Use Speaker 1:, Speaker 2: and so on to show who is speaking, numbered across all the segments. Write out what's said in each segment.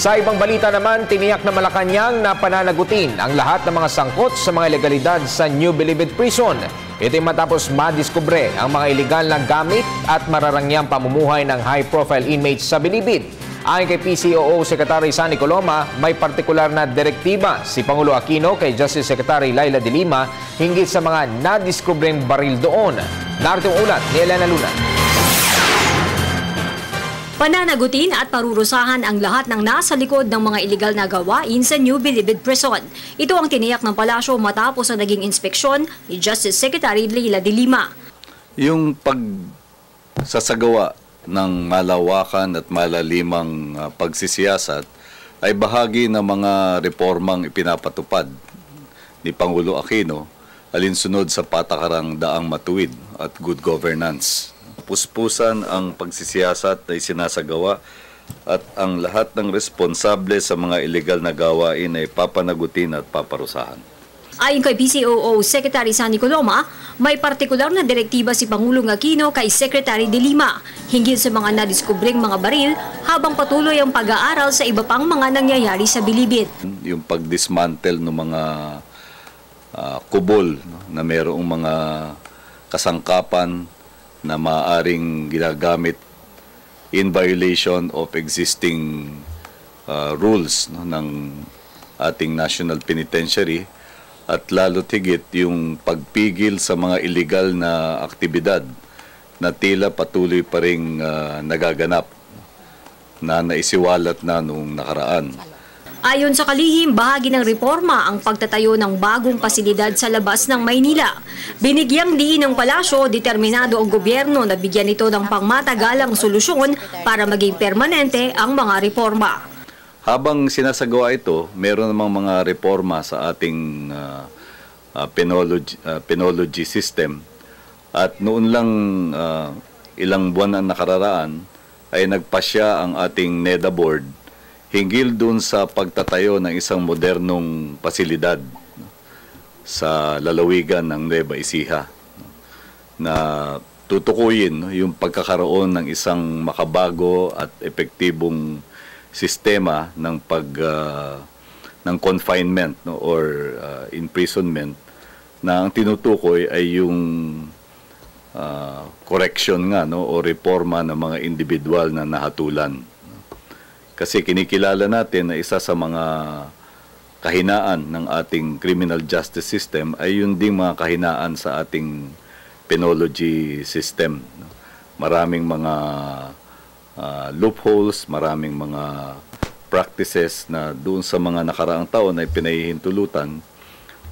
Speaker 1: Sa ibang balita naman, tiniyak na Malacanang na pananagutin ang lahat ng mga sangkot sa mga ilegalidad sa New Bilibid Prison. Ito'y matapos madiskubre ang mga ilegal na gamit at mararangyang pamumuhay ng high-profile inmates sa Bilibid. Ayon kay PCOO Secretary Sunny Coloma, may partikular na direktiba si Pangulo Aquino kay Justice Secretary Laila de Lima hinggil sa mga nadiskubreng baril doon. Narito ang ulat ni Elena Luna.
Speaker 2: Pananagutin at parurusahan ang lahat ng nasa likod ng mga iligal na gawain sa New Bilibid Prison. Ito ang tiniyak ng palasyo matapos ang naging inspeksyon ni Justice Secretary Laila de Lima.
Speaker 3: Yung pagsasagawa ng malawakan at malalimang pagsisiyasat ay bahagi ng mga reformang ipinapatupad ni Pangulo Aquino alinsunod sa patakarang daang matuwid at good governance. Puspusan ang pagsisiyasat ay sinasagawa at ang lahat ng responsable sa mga ilegal na gawain ay papanagutin at paparusahan.
Speaker 2: Ayon kay PCOO Secretary Sunny Coloma, may partikular na direktiba si Pangulong Aquino kay Secretary de Lima hinggil sa mga nadiskubreng mga baril habang patuloy ang pag-aaral sa iba pang mga nangyayari sa Bilibid.
Speaker 3: Yung pagdismantle ng mga kubol na mayroong mga kasangkapan na maaaring ginagamit in violation of existing rules ng ating National Penitentiary. At lalo tigit yung pagpigil sa mga illegal na aktibidad na tila patuloy pa rin nagaganap na naisiwalat na noong nakaraan.
Speaker 2: Ayon sa kalihim, bahagi ng reforma ang pagtatayo ng bagong pasilidad sa labas ng Maynila. Binigyang diin ng palasyo, determinado ang gobyerno na bigyan ito ng pangmatagalang solusyon para maging permanente ang mga reforma.
Speaker 3: Habang sinasagawa ito, meron namang mga reforma sa ating penology system. At noon lang ilang buwan ang nakararaan ay nagpasya ang ating NEDA board hinggil dun sa pagtatayo ng isang modernong pasilidad sa lalawigan ng Nueva Ecija na tutukuyin yung pagkakaroon ng isang makabago at epektibong sistema ng ng confinement or imprisonment na ang tinutukoy ay yung correction nga o reforma ng mga individual na nahatulan. Kasi kinikilala natin na isa sa mga kahinaan ng ating criminal justice system ay yung ding mga kahinaan sa ating penology system. Maraming mga loopholes, maraming mga practices na doon sa mga nakaraang taon ay pinahihintulutan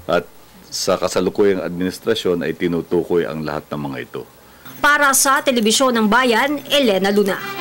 Speaker 3: at sa kasalukuyang administrasyon ay tinutukoy ang lahat ng mga ito.
Speaker 2: Para sa Telebisyon ng Bayan, Elena Luna.